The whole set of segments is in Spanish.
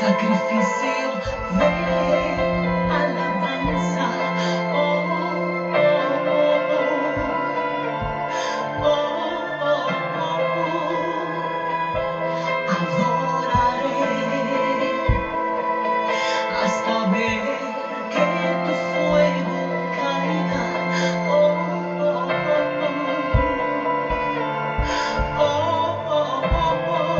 sacrificio de alabanza. Oh, oh, oh, oh, oh. Adoraré hasta ver que tu fuego caiga. Oh, oh, oh, oh, oh, oh, oh.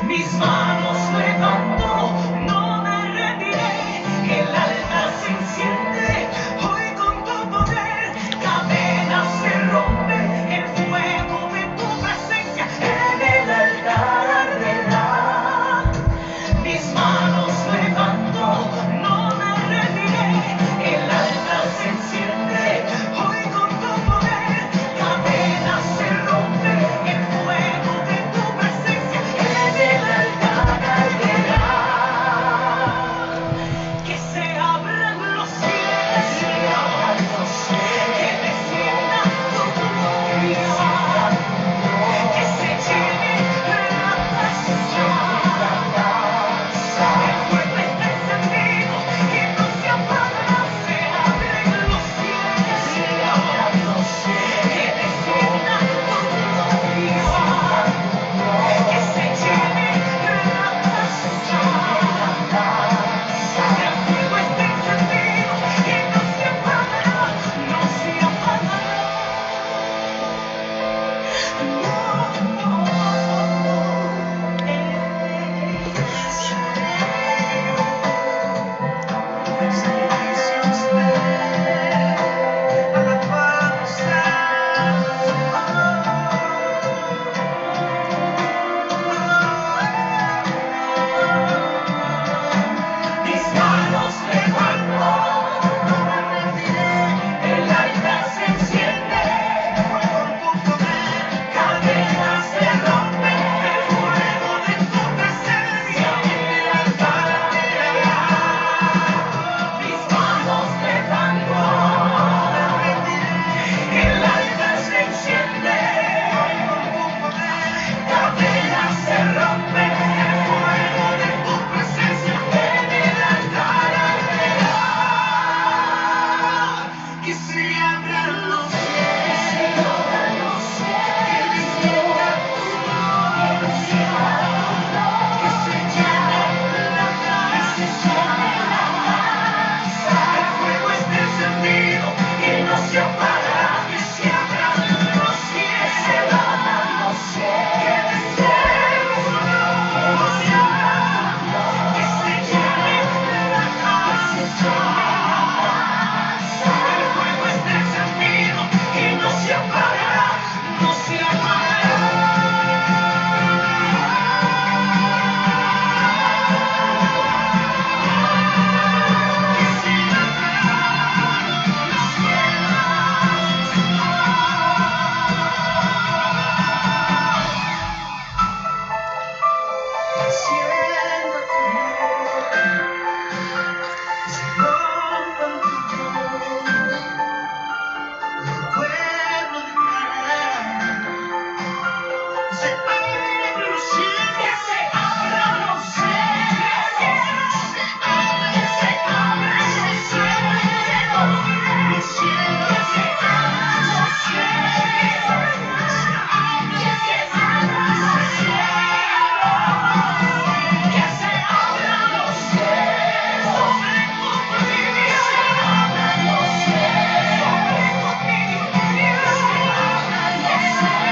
Mis manos levanto, no me rendiré, el altar se enciende, hoy con tu poder, cadenas se rompen, el fuego de tu presencia en el altar arderá. Mis manos levanto, no me rendiré, el altar se enciende, hoy con tu poder, cadenas se rompen, el fuego de tu presencia en el altar arderá. Que se abran los cielos, que descienda tu gloria, que se llene la casa. El fuego está encendido y no se apagará. Se abren los cielos, que descienda tu gloria, que se llene la casa. El fuego está encendido y no se apagará, no se apagará. Mis manos levanto, el altar se enciende, cadenas se rompen, el fuego de tu presencia en el altar arderá. Mis manos levanto, el altar se enciende, cadenas se rompen, el fuego de tu presencia en el altar arderá. Que se abran los cielos, que descienda tu gloria, que se llene la casa. El fuego está encendido y no se apagará. Que se abran los cielos, que descienda tu gloria, que se llene la casa. El fuego está encendido y no se apagará, no se apagará. Que se abran los descienda tu gloria, se rompan tus muros, el pueblo declarará. Se abran los cielos, que se abran los cielos, que se abran los cielos, los cielos, que se abran los cielos, que se abran los cielos, que se abran los cielos sobre tu familia, que se abran los cielos sobre tu familia, que se abran los cielos.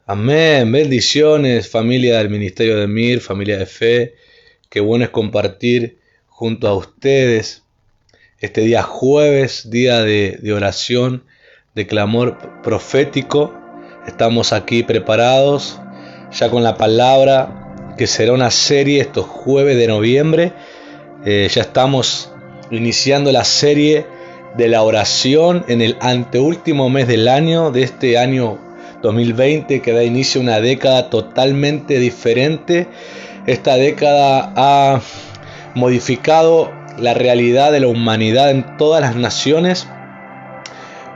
Amén, bendiciones, familia del Ministerio de Mir, familia de fe. Qué bueno es compartir junto a ustedes este día jueves, día de oración, de clamor profético. Estamos aquí preparados ya con la palabra que será una serie estos jueves de noviembre. Ya estamos iniciando la serie de la oración en el anteúltimo mes del año, de este año 2020, que da inicio a una década totalmente diferente. Esta década ha modificado la realidad de la humanidad en todas las naciones.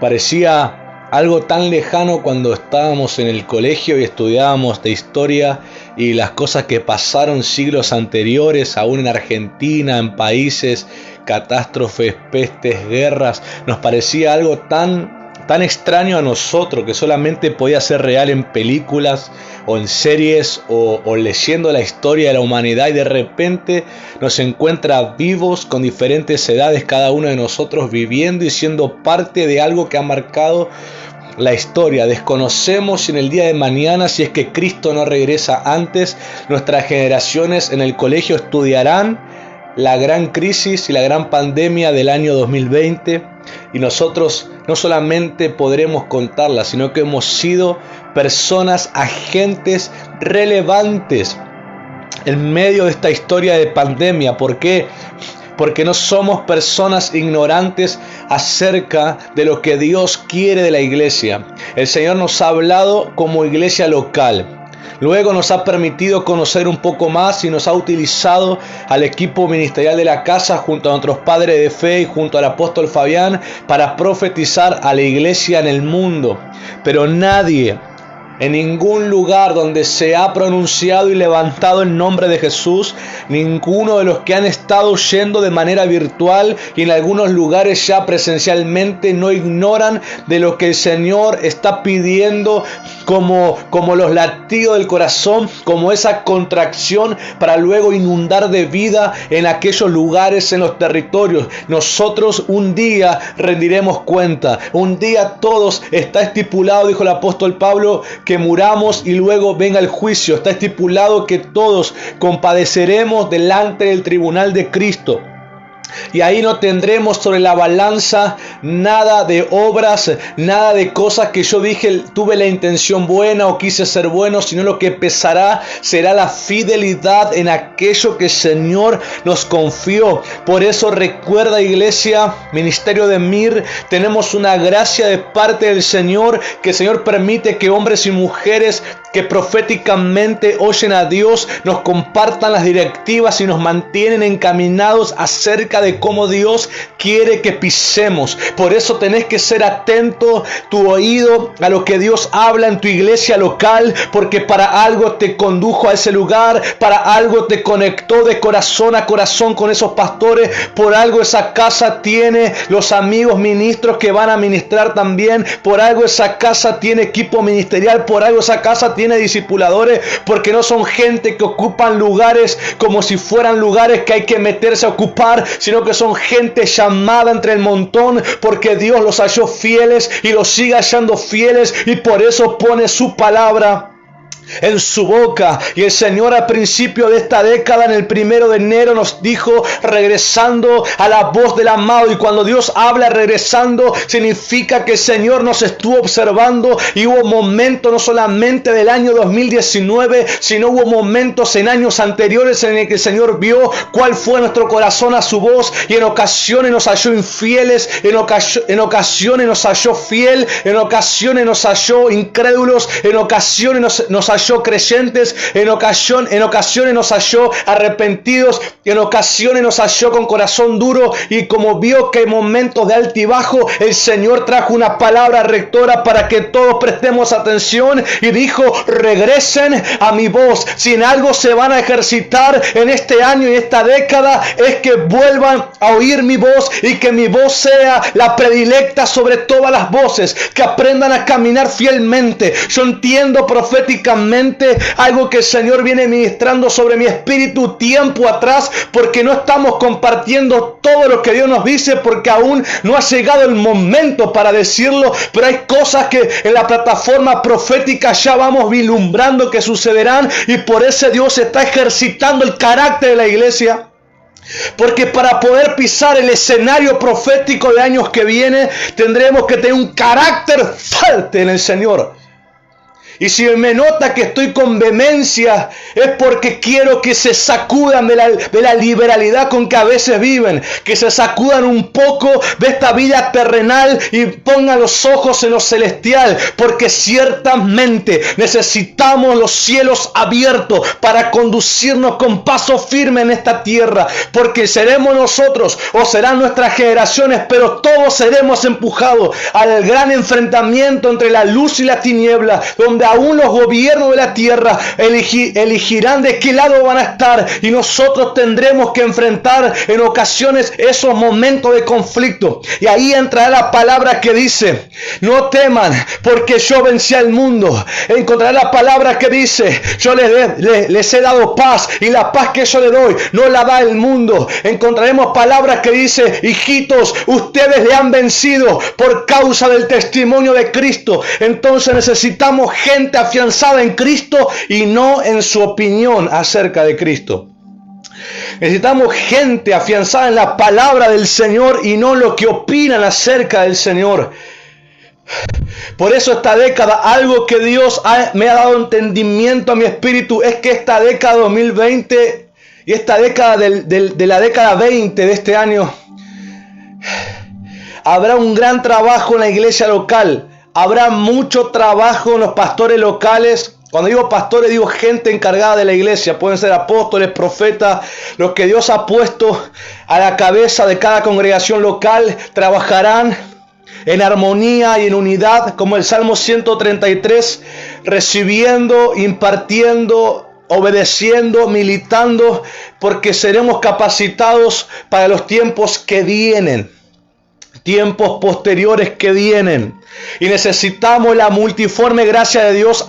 Parecía algo tan lejano cuando estábamos en el colegio y estudiábamos de historia y las cosas que pasaron siglos anteriores, aún en Argentina, en países, catástrofes, pestes, guerras. Nos parecía algo tan extraño a nosotros, que solamente podía ser real en películas o en series o leyendo la historia de la humanidad, y de repente nos encuentra vivos con diferentes edades, cada uno de nosotros viviendo y siendo parte de algo que ha marcado la historia. Desconocemos si en el día de mañana, si es que Cristo no regresa antes, nuestras generaciones en el colegio estudiarán la gran crisis y la gran pandemia del año 2020, y nosotros no solamente podremos contarla, sino que hemos sido personas, agentes relevantes en medio de esta historia de pandemia. ¿Por qué? Porque no somos personas ignorantes acerca de lo que Dios quiere de la iglesia. El Señor nos ha hablado como iglesia local. Luego nos ha permitido conocer un poco más y nos ha utilizado al equipo ministerial de la casa junto a nuestros padres de fe y junto al apóstol Fabián para profetizar a la iglesia en el mundo. Pero nadie, en ningún lugar donde se ha pronunciado y levantado el nombre de Jesús, ninguno de los que han estado yendo de manera virtual y en algunos lugares ya presencialmente, no ignoran de lo que el Señor está pidiendo como los latidos del corazón, como esa contracción para luego inundar de vida en aquellos lugares, en los territorios. Nosotros un día rendiremos cuenta, un día todos, está estipulado, dijo el apóstol Pablo, que muramos y luego venga el juicio. Está estipulado que todos compadeceremos delante del tribunal de Cristo. Y ahí no tendremos sobre la balanza nada de obras, nada de cosas que yo dije, tuve la intención buena o quise ser bueno, sino lo que pesará será la fidelidad en aquello que el Señor nos confió. Por eso recuerda, iglesia, ministerio de Mir, tenemos una gracia de parte del Señor, que el Señor permite que hombres y mujeres que proféticamente oyen a Dios nos compartan las directivas y nos mantienen encaminados acerca de cómo Dios quiere que pisemos. Por eso tenés que ser atento tu oído a lo que Dios habla en tu iglesia local, porque para algo te condujo a ese lugar, para algo te conectó de corazón a corazón con esos pastores, por algo esa casa tiene los amigos ministros que van a ministrar también, por algo esa casa tiene equipo ministerial, por algo esa casa tiene discipuladores, porque no son gente que ocupan lugares como si fueran lugares que hay que meterse a ocupar, sino que son gente llamada entre el montón, porque Dios los halló fieles y los sigue hallando fieles, y por eso pone su palabra en su boca. Y el Señor al principio de esta década, en el 1 de enero, nos dijo, regresando a la voz del amado. Y cuando Dios habla regresando, significa que el Señor nos estuvo observando, y hubo momentos no solamente del año 2019, sino hubo momentos en años anteriores en el que el Señor vio cuál fue nuestro corazón a su voz, y en ocasiones nos halló infieles, en ocasiones nos halló fiel, en ocasiones nos halló incrédulos, en ocasiones nos halló creyentes, en ocasiones nos halló arrepentidos, en ocasiones nos halló con corazón duro. Y como vio que hay momentos de altibajo, el Señor trajo una palabra rectora para que todos prestemos atención, y dijo, regresen a mi voz. Si en algo se van a ejercitar en este año y esta década, es que vuelvan a oír mi voz, y que mi voz sea la predilecta sobre todas las voces, que aprendan a caminar fielmente. Yo entiendo proféticamente algo que el Señor viene ministrando sobre mi espíritu tiempo atrás, porque no estamos compartiendo todo lo que Dios nos dice, porque aún no ha llegado el momento para decirlo, pero hay cosas que en la plataforma profética ya vamos vislumbrando que sucederán, y por eso Dios está ejercitando el carácter de la iglesia. Porque para poder pisar el escenario profético de años que viene, tendremos que tener un carácter fuerte en el Señor. Y si me nota que estoy con vehemencia, es porque quiero que se sacudan de la liberalidad con que a veces viven, que se sacudan un poco de esta vida terrenal y pongan los ojos en lo celestial, porque ciertamente necesitamos los cielos abiertos para conducirnos con paso firme en esta tierra, porque seremos nosotros o serán nuestras generaciones, pero todos seremos empujados al gran enfrentamiento entre la luz y la tiniebla, donde aún los gobiernos de la tierra elegirán de qué lado van a estar, y nosotros tendremos que enfrentar en ocasiones esos momentos de conflicto. Y ahí entrará la palabra que dice: no teman, porque yo vencí al mundo. Encontrará la palabra que dice: yo les he dado paz, y la paz que yo le doy no la da el mundo. Encontraremos palabras que dice: hijitos, ustedes le han vencido por causa del testimonio de Cristo. Entonces necesitamos gente afianzada en Cristo y no en su opinión acerca de Cristo. Necesitamos gente afianzada en la palabra del Señor y no lo que opinan acerca del Señor. Por eso esta década, algo que Dios me ha dado entendimiento a mi espíritu, es que esta década 2020 y esta década de la década 20 de este año, habrá un gran trabajo en la iglesia local. Habrá mucho trabajo en los pastores locales. Cuando digo pastores, digo gente encargada de la iglesia. Pueden ser apóstoles, profetas, los que Dios ha puesto a la cabeza de cada congregación local. Trabajarán en armonía y en unidad, como el Salmo 133, recibiendo, impartiendo, obedeciendo, militando, porque seremos capacitados para los tiempos que vienen. Tiempos posteriores que vienen, y necesitamos la multiforme gracia de Dios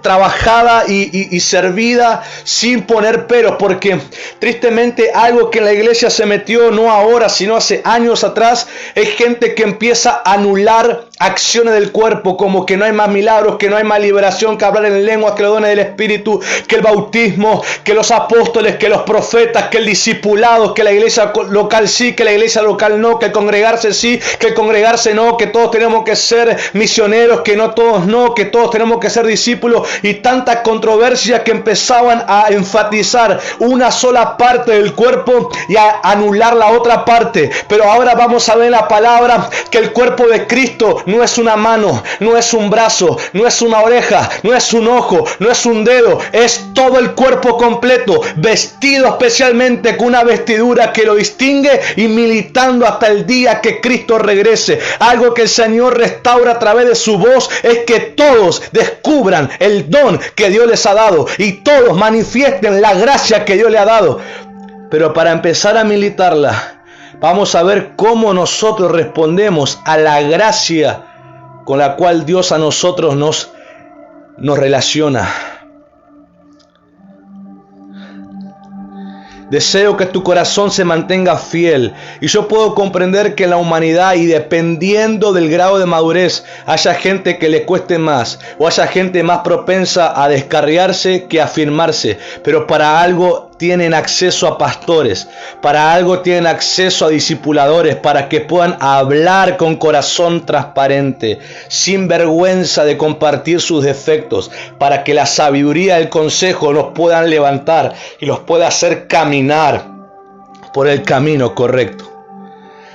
trabajada y servida sin poner peros, porque tristemente algo que en la iglesia se metió no ahora sino hace años atrás es gente que empieza a anular acciones del cuerpo, como que no hay más milagros, que no hay más liberación, que hablar en lenguas, que los dones del Espíritu, que el bautismo, que los apóstoles, que los profetas, que el discipulado, que la iglesia local sí, que la iglesia local no, que el congregarse sí, que el congregarse no, que todos tenemos que ser misioneros, que no todos no, que todos tenemos que ser discípulos, y tanta controversia que empezaban a enfatizar una sola parte del cuerpo y a anular la otra parte. Pero ahora vamos a ver en la palabra que el cuerpo de Cristo no es una mano, no es un brazo, no es una oreja, no es un ojo, no es un dedo, es todo el cuerpo completo, vestido especialmente con una vestidura que lo distingue y militando hasta el día que Cristo regrese. Algo que el Señor restaura a través de su voz es que todos descubran el don que Dios les ha dado y todos manifiesten la gracia que Dios le ha dado. Pero para empezar a militarla, vamos a ver cómo nosotros respondemos a la gracia con la cual Dios a nosotros nos relaciona. Deseo que tu corazón se mantenga fiel, y yo puedo comprender que en la humanidad, y dependiendo del grado de madurez, haya gente que le cueste más o haya gente más propensa a descarriarse que a afirmarse, pero para algo tienen acceso a pastores, para algo tienen acceso a discipuladores, para que puedan hablar con corazón transparente, sin vergüenza de compartir sus defectos, para que la sabiduría del consejo los puedan levantar y los pueda hacer caminar por el camino correcto.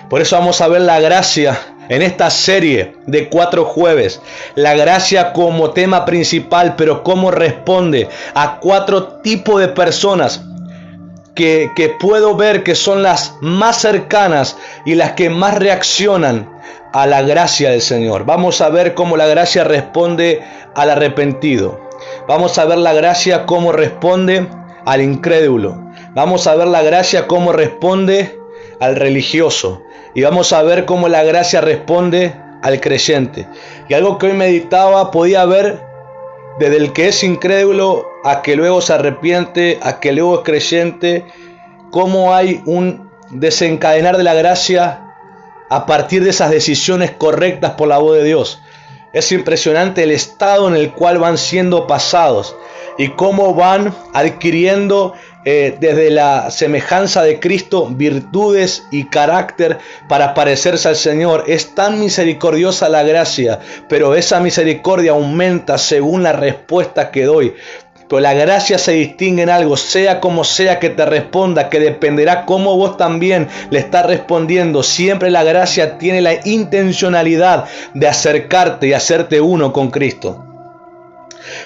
Por eso vamos a ver la gracia en esta serie de 4 jueves, la gracia como tema principal, pero cómo responde a 4 tipos de personas que puedo ver que son las más cercanas y las que más reaccionan a la gracia del Señor. Vamos a ver cómo la gracia responde al arrepentido. Vamos a ver la gracia cómo responde al incrédulo. Vamos a ver la gracia cómo responde al religioso. Y vamos a ver cómo la gracia responde al creyente. Y algo que hoy meditaba, podía ver desde el que es incrédulo a que luego se arrepiente, a que luego es creyente, cómo hay un desencadenar de la gracia a partir de esas decisiones correctas por la voz de Dios. Es impresionante el estado en el cual van siendo pasados y cómo van adquiriendo desde la semejanza de Cristo virtudes y carácter para parecerse al Señor. Es tan misericordiosa la gracia, pero esa misericordia aumenta según la respuesta que doy. Pero la gracia se distingue en algo, sea como sea que te responda, que dependerá cómo vos también le estás respondiendo. Siempre la gracia tiene la intencionalidad de acercarte y hacerte uno con Cristo.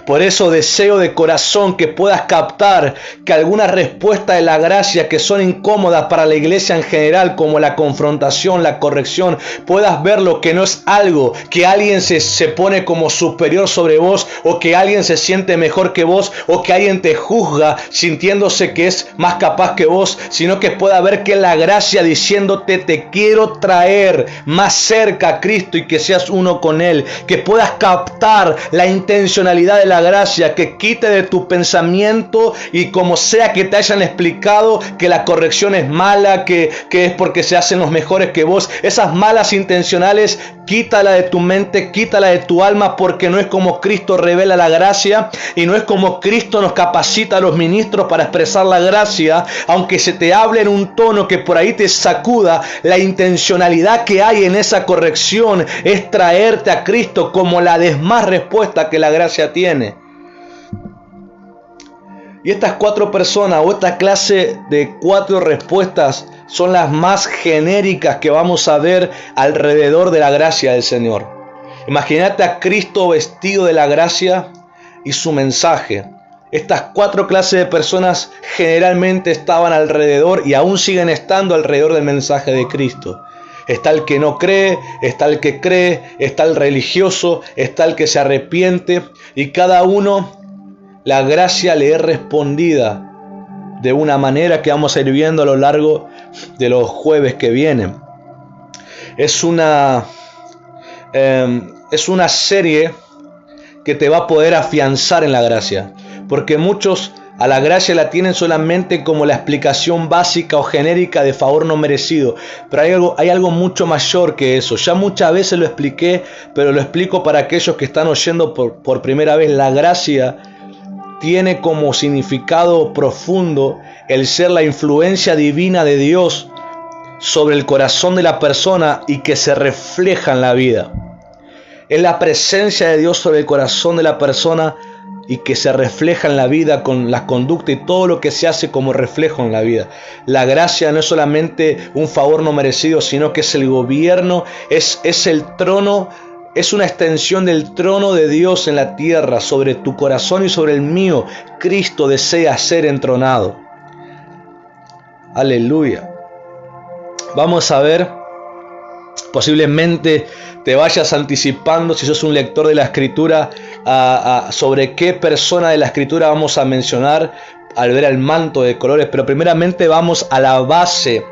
Por eso deseo de corazón que puedas captar que algunas respuestas de la gracia que son incómodas para la iglesia en general, como la confrontación, la corrección, puedas verlo que no es algo que alguien se pone como superior sobre vos, o que alguien se siente mejor que vos, o que alguien te juzga sintiéndose que es más capaz que vos, sino que pueda ver que la gracia diciéndote te quiero traer más cerca a Cristo y que seas uno con Él, que puedas captar la intencionalidad de la gracia, que quite de tu pensamiento y como sea que te hayan explicado que la corrección es mala, que es porque se hacen los mejores que vos, esas malas intencionales, quítala de tu mente, quítala de tu alma, porque no es como Cristo revela la gracia y no es como Cristo nos capacita a los ministros para expresar la gracia. Aunque se te hable en un tono que por ahí te sacuda, la intencionalidad que hay en esa corrección es traerte a Cristo como la demás respuesta que la gracia tiene. Y estas 4 personas o esta clase de 4 respuestas son las más genéricas que vamos a ver alrededor de la gracia del Señor. Imagínate a Cristo vestido de la gracia y su mensaje. Estas 4 clases de personas generalmente estaban alrededor y aún siguen estando alrededor del mensaje de Cristo. Está el que no cree, está el que cree, está el religioso, está el que se arrepiente, y cada uno la gracia le es respondida de una manera que vamos a ir viendo a lo largo de los jueves que vienen. Es una serie que te va a poder afianzar en la gracia, porque muchos a la gracia la tienen solamente como la explicación básica o genérica de favor no merecido, pero hay algo mucho mayor que eso. Ya muchas veces lo expliqué, pero lo explico para aquellos que están oyendo por primera vez. La gracia tiene como significado profundo el ser la influencia divina de Dios sobre el corazón de la persona y que se refleja en la vida. Es la presencia de Dios sobre el corazón de la persona y que se refleja en la vida con la conducta y todo lo que se hace como reflejo en la vida. La gracia no es solamente un favor no merecido, sino que es el gobierno, es el trono, es una extensión del trono de Dios en la tierra, sobre tu corazón y sobre el mío. Cristo desea ser entronado. Aleluya. Vamos a ver, posiblemente te vayas anticipando, si sos un lector de la Escritura, sobre qué persona de la Escritura vamos a mencionar al ver el manto de colores. Pero primeramente vamos a la base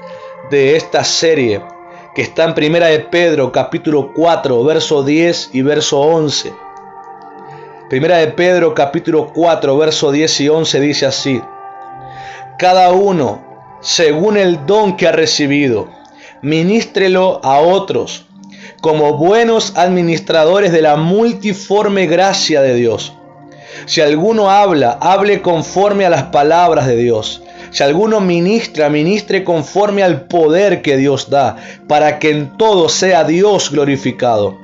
de esta serie, que está en Primera de Pedro, capítulo 4, verso 10 y verso 11. Primera de Pedro, capítulo 4, verso 10 y 11 dice así: cada uno, según el don que ha recibido, ministrelo a otros, como buenos administradores de la multiforme gracia de Dios. Si alguno habla, hable conforme a las palabras de Dios. Si alguno ministra, ministre conforme al poder que Dios da, para que en todo sea Dios glorificado,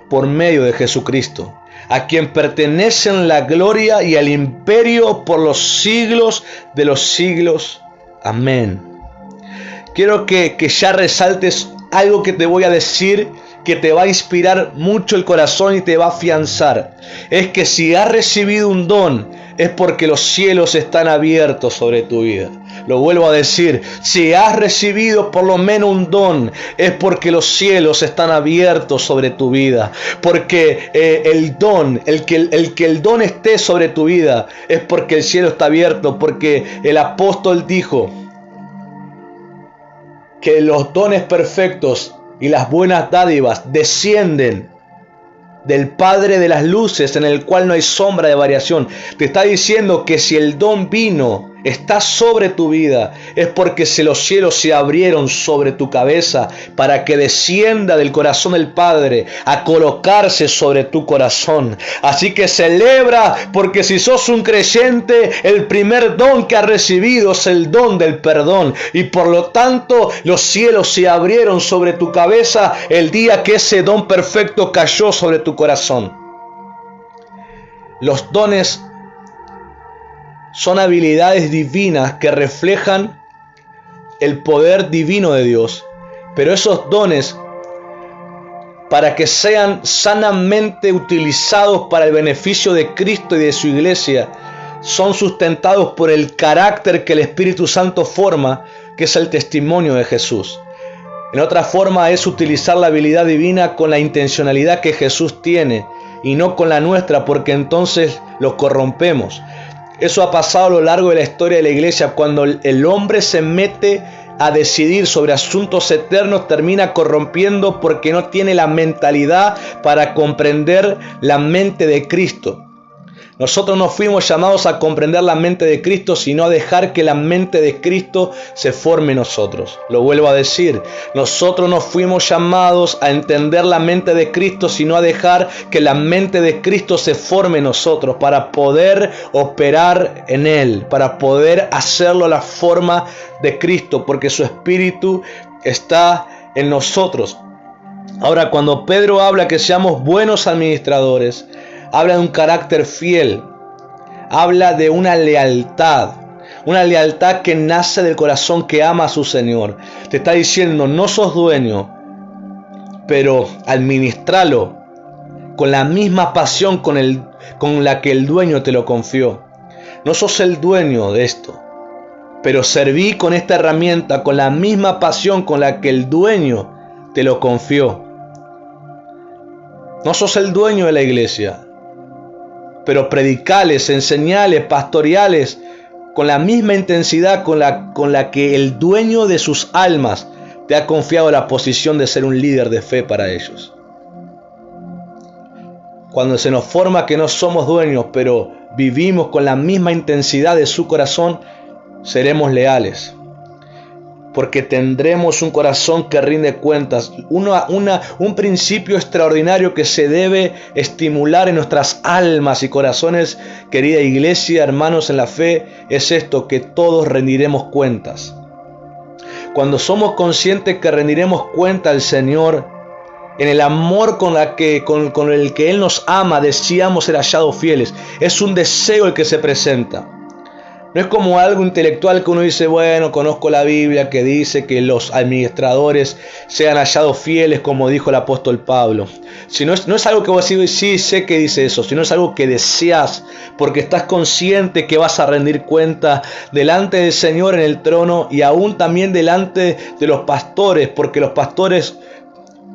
por medio de Jesucristo, a quien pertenecen la gloria y el imperio por los siglos de los siglos. Amén. Quiero que ya resaltes algo que te voy a decir, que te va a inspirar mucho el corazón y te va a afianzar. Es que si has recibido un don, es porque los cielos están abiertos sobre tu vida. Lo vuelvo a decir, si has recibido por lo menos un don, es porque los cielos están abiertos sobre tu vida. Porque el don esté sobre tu vida, es porque el cielo está abierto. Porque el apóstol dijo que los dones perfectos y las buenas dádivas descienden del Padre de las luces, en el cual no hay sombra de variación. Te está diciendo que si el don vino está sobre tu vida, es porque los cielos se abrieron sobre tu cabeza para que descienda del corazón del Padre a colocarse sobre tu corazón. Así que celebra, porque si sos un creyente, el primer don que has recibido es el don del perdón, y por lo tanto los cielos se abrieron sobre tu cabeza el día que ese don perfecto cayó sobre tu corazón. Los dones son habilidades divinas que reflejan el poder divino de Dios. Pero esos dones, para que sean sanamente utilizados para el beneficio de Cristo y de su iglesia, son sustentados por el carácter que el Espíritu Santo forma, que es el testimonio de Jesús. En otra forma, es utilizar la habilidad divina con la intencionalidad que Jesús tiene y no con la nuestra, porque entonces lo corrompemos. Eso ha pasado a lo largo de la historia de la iglesia. Cuando el hombre se mete a decidir sobre asuntos eternos, termina corrompiendo porque no tiene la mentalidad para comprender la mente de Cristo. Nosotros no fuimos llamados a comprender la mente de Cristo, sino a dejar que la mente de Cristo se forme en nosotros. Lo vuelvo a decir, nosotros no fuimos llamados a entender la mente de Cristo, sino a dejar que la mente de Cristo se forme en nosotros para poder operar en Él, para poder hacerlo a la forma de Cristo, porque su Espíritu está en nosotros. Ahora, cuando Pedro habla que seamos buenos administradores, habla de un carácter fiel, habla de una lealtad que nace del corazón que ama a su Señor. Te está diciendo, no sos dueño, pero administralo con la misma pasión con la que el dueño te lo confió. No sos el dueño de esto, pero serví con esta herramienta con la misma pasión con la que el dueño te lo confió. No sos el dueño de la iglesia, pero predicales, enseñales, pastoreales con la misma intensidad con la que el dueño de sus almas te ha confiado la posición de ser un líder de fe para ellos. Cuando se nos forma que no somos dueños, pero vivimos con la misma intensidad de su corazón, seremos leales. Porque tendremos un corazón que rinde cuentas. Un principio extraordinario que se debe estimular en nuestras almas y corazones, querida iglesia, hermanos en la fe, es esto, que todos rendiremos cuentas. Cuando somos conscientes que rendiremos cuenta al Señor, en el amor con el que Él nos ama, deseamos ser hallados fieles. Es un deseo el que se presenta. No es como algo intelectual que uno dice, bueno, conozco la Biblia que dice que los administradores sean hallados fieles, como dijo el apóstol Pablo. Si no es algo que vos decís, sí, sé que dice eso, sino es algo que deseas, porque estás consciente que vas a rendir cuenta delante del Señor en el trono y aún también delante de los pastores, porque los pastores,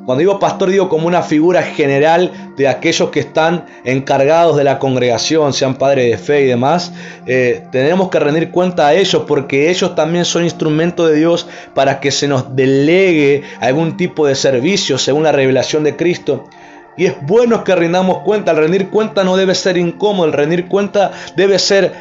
cuando digo pastor, digo como una figura general de aquellos que están encargados de la congregación, sean padres de fe y demás. Tenemos que rendir cuenta a ellos porque ellos también son instrumentos de Dios para que se nos delegue algún tipo de servicio según la revelación de Cristo. Y es bueno que rindamos cuenta. El rendir cuenta no debe ser incómodo, el rendir cuenta debe ser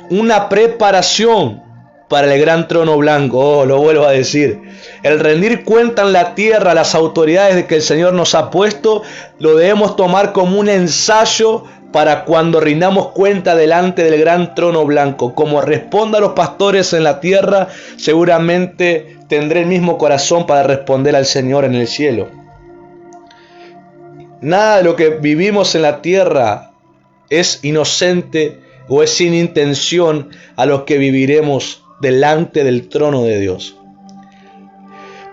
una preparación para el gran trono blanco. Lo vuelvo a decir. El rendir cuenta en la tierra a las autoridades de que el Señor nos ha puesto, lo debemos tomar como un ensayo para cuando rindamos cuenta delante del gran trono blanco. Como responda a los pastores en la tierra, seguramente tendré el mismo corazón para responder al Señor en el cielo. Nada de lo que vivimos en la tierra es inocente o es sin intención a lo que viviremos delante del trono de Dios.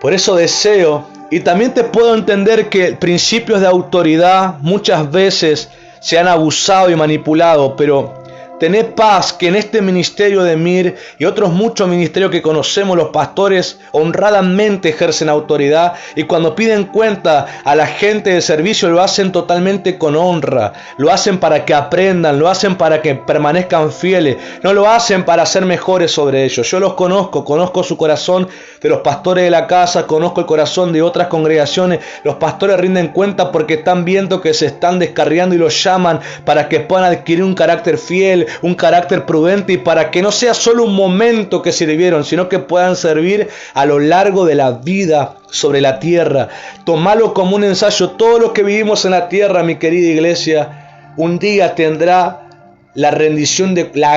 Por eso deseo, y también te puedo entender que principios de autoridad muchas veces se han abusado y manipulado, pero tened paz que en este ministerio de MIR y otros muchos ministerios que conocemos, los pastores honradamente ejercen autoridad y cuando piden cuenta a la gente de servicio lo hacen totalmente con honra, lo hacen para que aprendan, lo hacen para que permanezcan fieles, no lo hacen para ser mejores sobre ellos. Yo los conozco su corazón de los pastores de la casa, conozco el corazón de otras congregaciones. Los pastores rinden cuenta porque están viendo que se están descarriando y los llaman para que puedan adquirir un carácter fiel, un carácter prudente y para que no sea solo un momento que sirvieron, sino que puedan servir a lo largo de la vida sobre la tierra. Tomalo como un ensayo. Todo lo que vivimos en la tierra, mi querida iglesia, un día tendrá la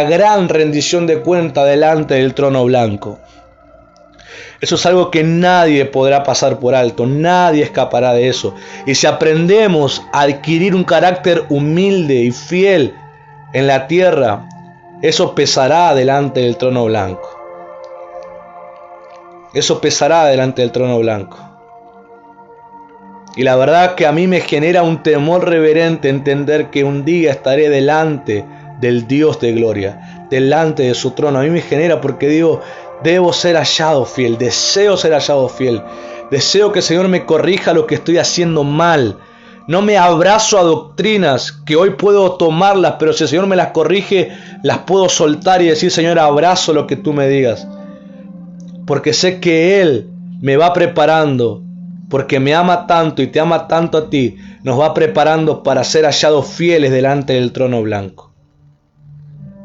gran rendición de cuenta delante del trono blanco. Eso es algo que nadie podrá pasar por alto, nadie escapará de eso. Y si aprendemos a adquirir un carácter humilde y fiel en la tierra, eso pesará delante del trono blanco. Eso pesará delante del trono blanco. Y la verdad que a mí me genera un temor reverente entender que un día estaré delante del Dios de gloria, delante de su trono. A mí me genera porque digo, debo ser hallado fiel, deseo ser hallado fiel. Deseo que el Señor me corrija lo que estoy haciendo mal. No me abrazo a doctrinas que hoy puedo tomarlas, pero si el Señor me las corrige, las puedo soltar y decir, Señor, abrazo lo que tú me digas. Porque sé que Él me va preparando, porque me ama tanto y te ama tanto a ti, nos va preparando para ser hallados fieles delante del trono blanco.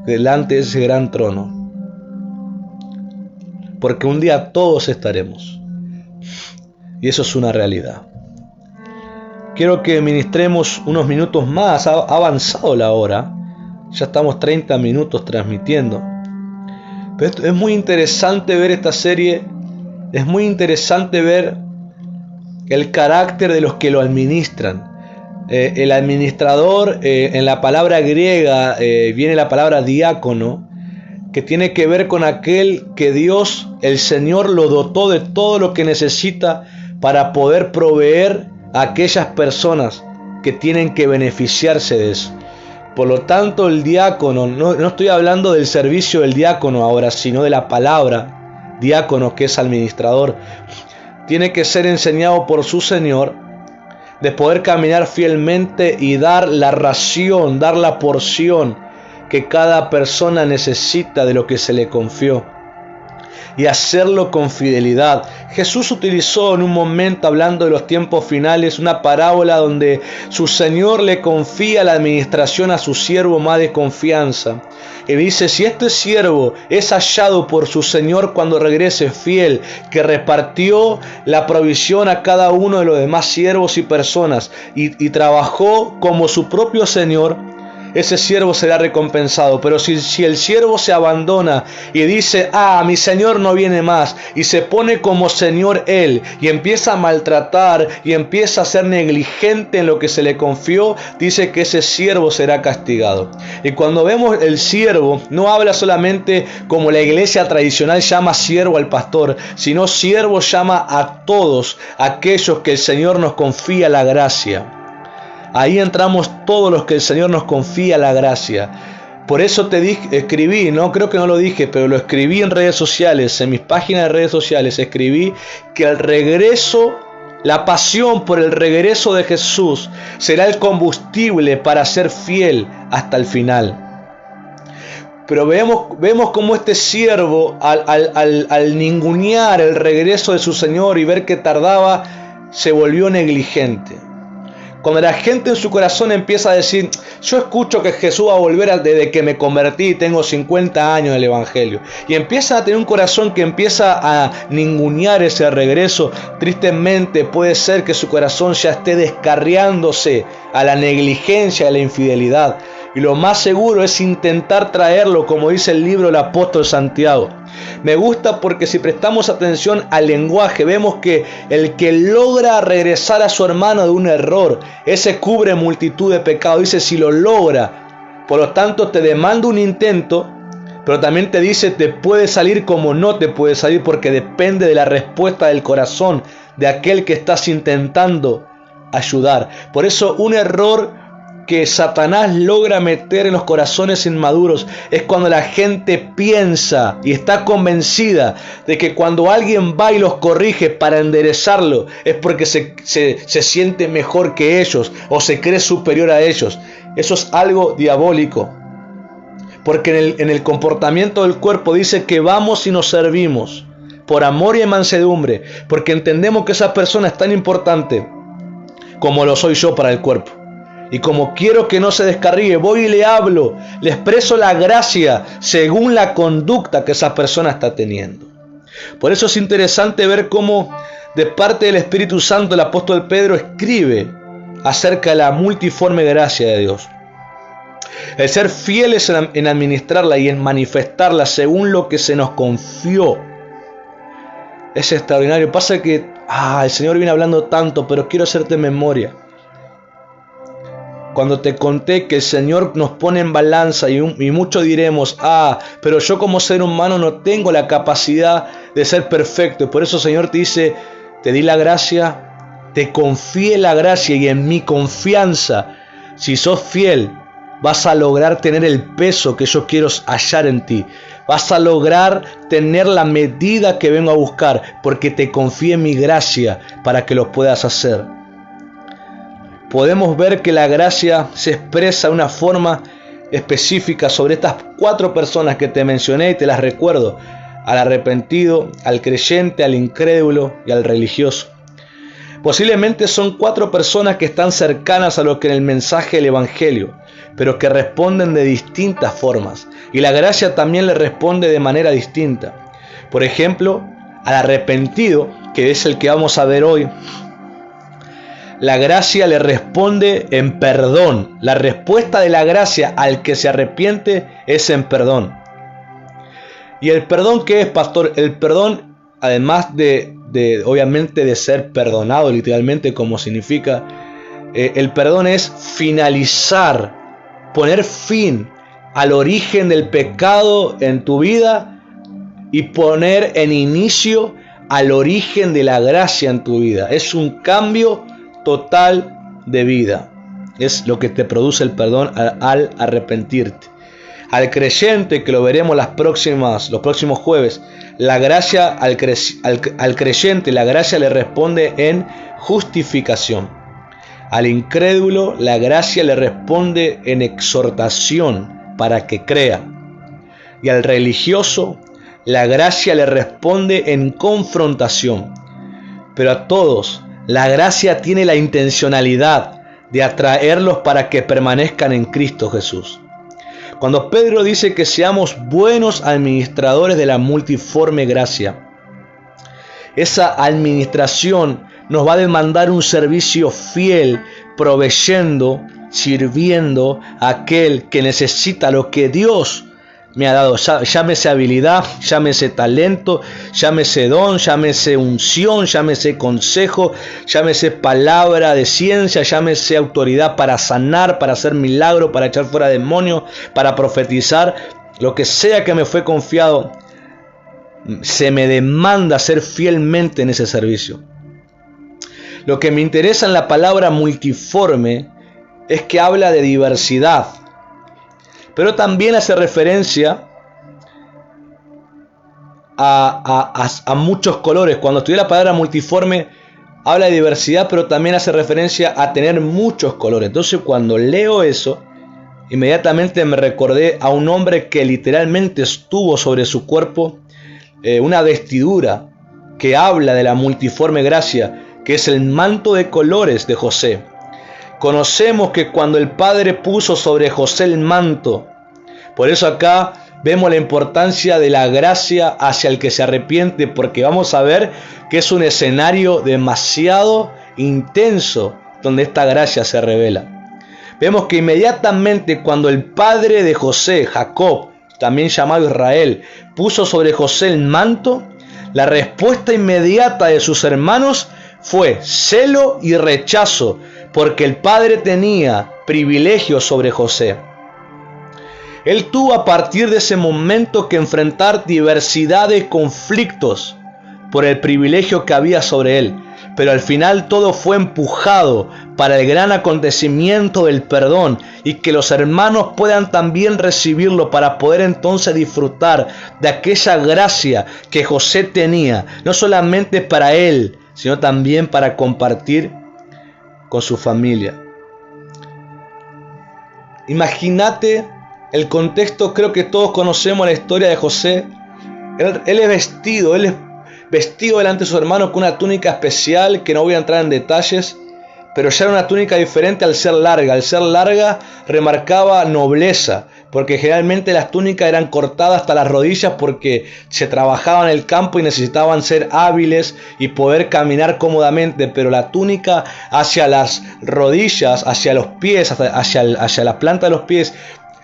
Delante de ese gran trono. Porque un día todos estaremos. Y eso es una realidad. Quiero que ministremos unos minutos más. Ha avanzado la hora. Ya estamos 30 minutos transmitiendo. Pero es muy interesante ver esta serie. Es muy interesante ver el carácter de los que lo administran. El administrador, en la palabra griega viene la palabra diácono, que tiene que ver con aquel que Dios, el Señor, lo dotó de todo lo que necesita para poder proveer a aquellas personas que tienen que beneficiarse de eso. Por lo tanto, el diácono, no estoy hablando del servicio del diácono ahora, sino de la palabra diácono, que es administrador, tiene que ser enseñado por su Señor, de poder caminar fielmente y dar la ración, dar la porción que cada persona necesita de lo que se le confió, y hacerlo con fidelidad. Jesús utilizó en un momento, hablando de los tiempos finales, una parábola donde su Señor le confía la administración a su siervo más de confianza. Y dice, si este siervo es hallado por su Señor cuando regrese fiel, que repartió la provisión a cada uno de los demás siervos y personas, y trabajó como su propio Señor, ese siervo será recompensado. Pero si el siervo se abandona y dice, mi señor no viene más, y se pone como señor él, y empieza a maltratar, y empieza a ser negligente en lo que se le confió, dice que ese siervo será castigado. Y cuando vemos el siervo, no habla solamente como la iglesia tradicional llama siervo al pastor, sino siervo llama a todos aquellos que el Señor nos confía la gracia. Ahí entramos todos los que el Señor nos confía la gracia. Por eso escribí, creo que no lo dije, pero lo escribí en redes sociales, en mis páginas de redes sociales, escribí que el regreso, la pasión por el regreso de Jesús será el combustible para ser fiel hasta el final. Pero vemos cómo este siervo, al ningunear el regreso de su Señor y ver que tardaba, se volvió negligente. Cuando la gente en su corazón empieza a decir, yo escucho que Jesús va a volver desde que me convertí y tengo 50 años en el Evangelio, y empieza a tener un corazón que empieza a ningunear ese regreso, tristemente puede ser que su corazón ya esté descarriándose a la negligencia, a la infidelidad. Y lo más seguro es intentar traerlo, como dice el libro del apóstol Santiago. Me gusta porque si prestamos atención al lenguaje, vemos que el que logra regresar a su hermano de un error, ese cubre multitud de pecados. Dice, si lo logra, por lo tanto te demanda un intento, pero también te dice, te puede salir como no te puede salir, porque depende de la respuesta del corazón de aquel que estás intentando ayudar. Por eso un error que Satanás logra meter en los corazones inmaduros es cuando la gente piensa y está convencida de que cuando alguien va y los corrige para enderezarlo es porque se siente mejor que ellos o se cree superior a ellos. Eso es algo diabólico, porque en el comportamiento del cuerpo dice que vamos y nos servimos por amor y en mansedumbre, porque entendemos que esa persona es tan importante como lo soy yo para el cuerpo. Y como quiero que no se descarríe, voy y le hablo, le expreso la gracia según la conducta que esa persona está teniendo. Por eso es interesante ver cómo de parte del Espíritu Santo el apóstol Pedro escribe acerca de la multiforme gracia de Dios. El ser fieles en administrarla y en manifestarla según lo que se nos confió es extraordinario. Pasa que el Señor viene hablando tanto, pero quiero hacerte memoria. Cuando te conté que el Señor nos pone en balanza y muchos diremos, pero yo como ser humano no tengo la capacidad de ser perfecto. Y por eso el Señor te dice, te di la gracia, te confié la gracia y en mi confianza, si sos fiel, vas a lograr tener el peso que yo quiero hallar en ti. Vas a lograr tener la medida que vengo a buscar, porque te confié mi gracia para que lo puedas hacer. Podemos ver que la gracia se expresa de una forma específica sobre estas 4 personas que te mencioné y te las recuerdo: al arrepentido, al creyente, al incrédulo y al religioso. Posiblemente son 4 personas que están cercanas a lo que en el mensaje del Evangelio, pero que responden de distintas formas. Y la gracia también le responde de manera distinta. Por ejemplo, al arrepentido, que es el que vamos a ver hoy, la gracia le responde en perdón. La respuesta de la gracia al que se arrepiente es en perdón. ¿Y el perdón qué es, pastor? El perdón, además de obviamente de ser perdonado literalmente como significa, el perdón es finalizar, poner fin al origen del pecado en tu vida y poner en inicio al origen de la gracia en tu vida. Es un cambio total de vida. Es lo que te produce el perdón al arrepentirte. Al creyente, que lo veremos los próximos jueves, la gracia al creyente, la gracia le responde en justificación. Al incrédulo, la gracia le responde en exhortación para que crea. Y al religioso, la gracia le responde en confrontación. Pero a todos, la gracia tiene la intencionalidad de atraerlos para que permanezcan en Cristo Jesús. Cuando Pedro dice que seamos buenos administradores de la multiforme gracia, esa administración nos va a demandar un servicio fiel, proveyendo, sirviendo a aquel que necesita lo que Dios me ha dado. Llámese habilidad, llámese talento, llámese don, llámese unción, llámese consejo, llámese palabra de ciencia, llámese autoridad para sanar, para hacer milagro, para echar fuera demonios, para profetizar. Lo que sea que me fue confiado, se me demanda ser fielmente en ese servicio. Lo que me interesa en la palabra multiforme es que habla de diversidad, pero también hace referencia a muchos colores. Cuando estudié la palabra multiforme, habla de diversidad, pero también hace referencia a tener muchos colores. Entonces, cuando leo eso, inmediatamente me recordé a un hombre que literalmente estuvo sobre su cuerpo una vestidura que habla de la multiforme gracia, que es el manto de colores de José. Conocemos que cuando el Padre puso sobre José el manto, por eso acá vemos la importancia de la gracia hacia el que se arrepiente, porque vamos a ver que es un escenario demasiado intenso donde esta gracia se revela. Vemos que inmediatamente cuando el padre de José, Jacob, también llamado Israel, puso sobre José el manto, la respuesta inmediata de sus hermanos fue celo y rechazo, porque el padre tenía privilegios sobre José. Él tuvo a partir de ese momento que enfrentar diversidad de conflictos por el privilegio que había sobre él, pero al final todo fue empujado para el gran acontecimiento del perdón y que los hermanos puedan también recibirlo para poder entonces disfrutar de aquella gracia que José tenía, no solamente para él, sino también para compartir con su familia. Imagínate el contexto. Creo que todos conocemos la historia de José. Él es vestido delante de sus hermanos con una túnica especial que no voy a entrar en detalles, pero ya era una túnica diferente al ser larga. Al ser larga remarcaba nobleza, porque generalmente las túnicas eran cortadas hasta las rodillas porque se trabajaba en el campo y necesitaban ser hábiles y poder caminar cómodamente, pero la túnica hacia las rodillas, hacia los pies, hacia la planta de los pies,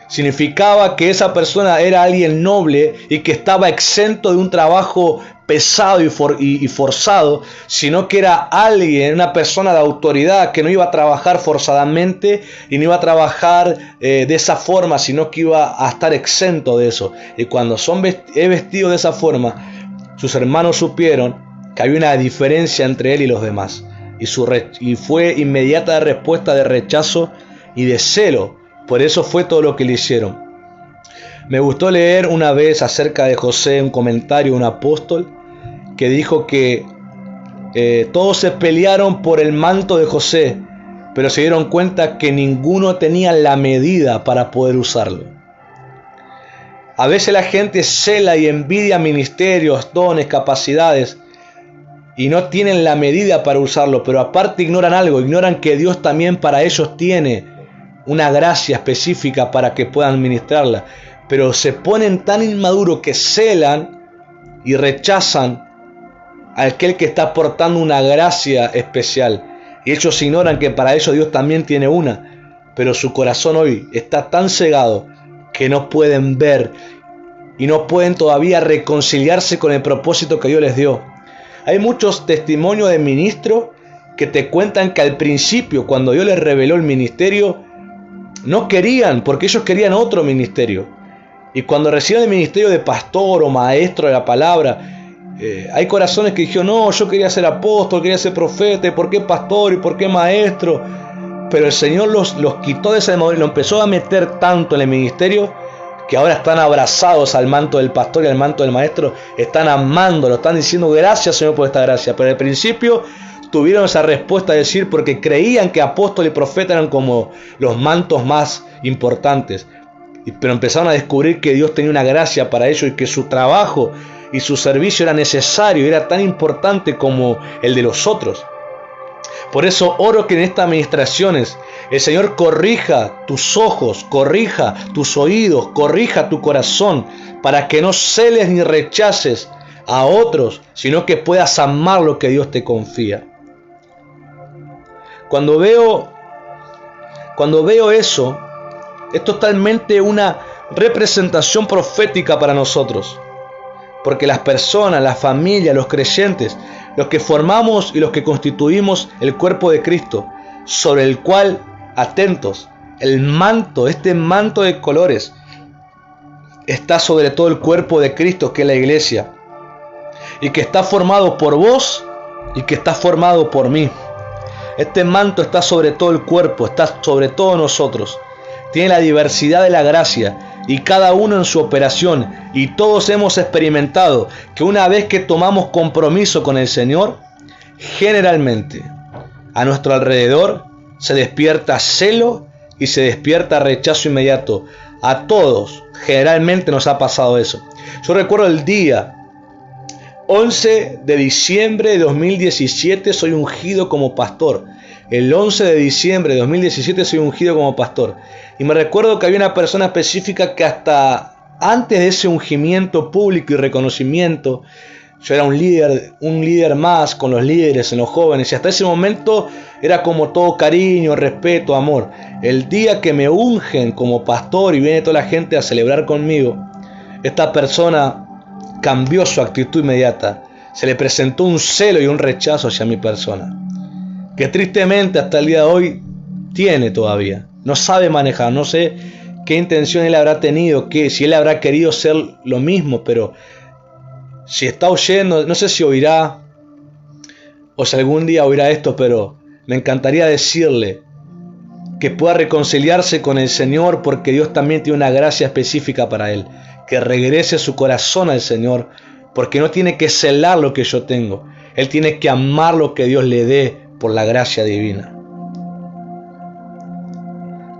significaba que esa persona era alguien noble y que estaba exento de un trabajo pesado y forzado, sino que era alguien, una persona de autoridad que no iba a trabajar forzadamente y no iba a trabajar de esa forma, sino que iba a estar exento de eso. Y cuando es vestido de esa forma, sus hermanos supieron que había una diferencia entre él y los demás. Y fue inmediata respuesta de rechazo y de celo. Por eso fue todo lo que le hicieron. Me gustó leer una vez acerca de José un comentario de un apóstol que dijo que todos se pelearon por el manto de José, pero se dieron cuenta que ninguno tenía la medida para poder usarlo. A veces la gente cela y envidia ministerios, dones, capacidades y no tienen la medida para usarlo, pero aparte ignoran algo, ignoran que Dios también para ellos tiene una gracia específica para que puedan ministrarla, pero se ponen tan inmaduros que celan y rechazan a aquel que está aportando una gracia especial, y ellos ignoran que para ellos Dios también tiene una, pero su corazón hoy está tan cegado que no pueden ver y no pueden todavía reconciliarse con el propósito que Dios les dio. Hay muchos testimonios de ministros que te cuentan que al principio, cuando Dios les reveló el ministerio, no querían, porque ellos querían otro ministerio. Y cuando reciben el ministerio de pastor o maestro de la palabra, hay corazones que dijeron, no, yo quería ser apóstol, quería ser profeta, ¿y por qué pastor? ¿Y por qué maestro? Pero el Señor los quitó de ese modo y lo empezó a meter tanto en el ministerio que ahora están abrazados al manto del pastor y al manto del maestro, están amándolo, están diciendo gracias Señor por esta gracia. Pero al principio tuvieron esa respuesta a decir, porque creían que apóstol y profeta eran como los mantos más importantes, pero empezaron a descubrir que Dios tenía una gracia para ellos y que su trabajo y su servicio era necesario, era tan importante como el de los otros. Por eso oro que en estas administraciones el Señor corrija tus ojos, corrija tus oídos, corrija tu corazón, para que no celes ni rechaces a otros, sino que puedas amar lo que Dios te confía. Cuando veo eso, es totalmente una representación profética para nosotros. Porque las personas, las familias, los creyentes, los que formamos y los que constituimos el cuerpo de Cristo, sobre el cual, atentos, el manto, este manto de colores, está sobre todo el cuerpo de Cristo, que es la iglesia, y que está formado por vos y que está formado por mí. Este manto está sobre todo el cuerpo, está sobre todos nosotros. Tiene la diversidad de la gracia y cada uno en su operación. Y todos hemos experimentado que una vez que tomamos compromiso con el Señor, generalmente a nuestro alrededor se despierta celo y se despierta rechazo inmediato. A todos generalmente nos ha pasado eso. Yo recuerdo el día 11 de diciembre de 2017 soy ungido como pastor. El 11 de diciembre de 2017 soy ungido como pastor. Y me recuerdo que había una persona específica que hasta antes de ese ungimiento público y reconocimiento, yo era un líder más con los líderes en los jóvenes. Y hasta ese momento era como todo cariño, respeto, amor. El día que me ungen como pastor y viene toda la gente a celebrar conmigo, esta persona cambió su actitud inmediata. Se le presentó un celo y un rechazo hacia mi persona, que tristemente hasta el día de hoy tiene todavía. No sabe manejar, no sé qué intención él habrá tenido, si él habrá querido ser lo mismo, pero si está oyendo, no sé si oirá o si algún día oirá esto, pero me encantaría decirle que pueda reconciliarse con el Señor, porque Dios también tiene una gracia específica para él. Que regrese su corazón al Señor, porque no tiene que celar lo que yo tengo. Él tiene que amar lo que Dios le dé por la gracia divina.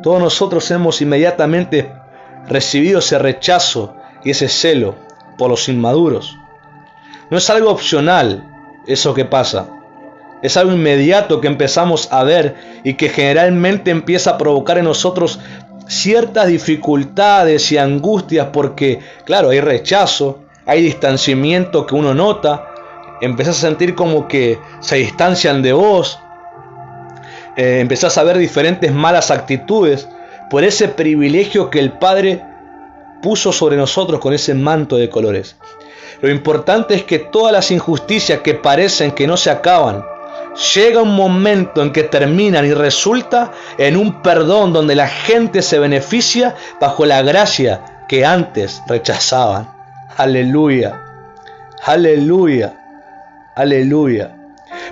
Todos nosotros hemos inmediatamente recibido ese rechazo y ese celo por los inmaduros. No es algo opcional eso que pasa. Es algo inmediato que empezamos a ver y que generalmente empieza a provocar en nosotros ciertas dificultades y angustias porque, claro, hay rechazo, hay distanciamiento que uno nota, empezás a sentir como que se distancian de vos, empezás a ver diferentes malas actitudes por ese privilegio que el Padre puso sobre nosotros con ese manto de colores. Lo importante es que todas las injusticias que parecen que no se acaban, llega un momento en que terminan y resulta en un perdón donde la gente se beneficia bajo la gracia que antes rechazaban. Aleluya, aleluya, aleluya.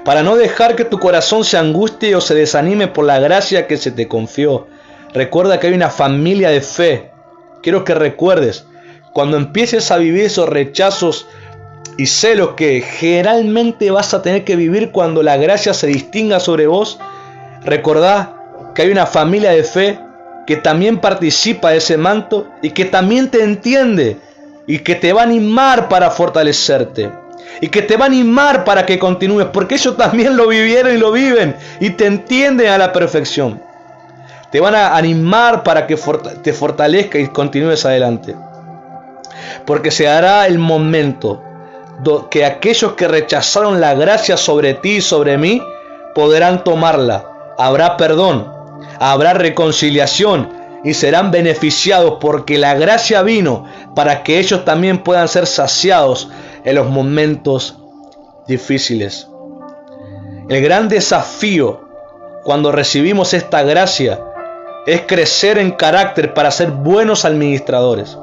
Para no dejar que tu corazón se angustie o se desanime por la gracia que se te confió, recuerda que hay una familia de fe. Quiero que recuerdes, cuando empieces a vivir esos rechazos y celos que generalmente vas a tener que vivir cuando la gracia se distinga sobre vos, recordá que hay una familia de fe que también participa de ese manto y que también te entiende y que te va a animar para fortalecerte y que te va a animar para que continúes, porque ellos también lo vivieron y lo viven y te entienden a la perfección. Te van a animar para que te fortalezcas y continúes adelante, porque se dará el momento que aquellos que rechazaron la gracia sobre ti y sobre mí podrán tomarla. Habrá perdón, habrá reconciliación y serán beneficiados porque la gracia vino para que ellos también puedan ser saciados en los momentos difíciles. El gran desafío cuando recibimos esta gracia es crecer en carácter para ser buenos administradores.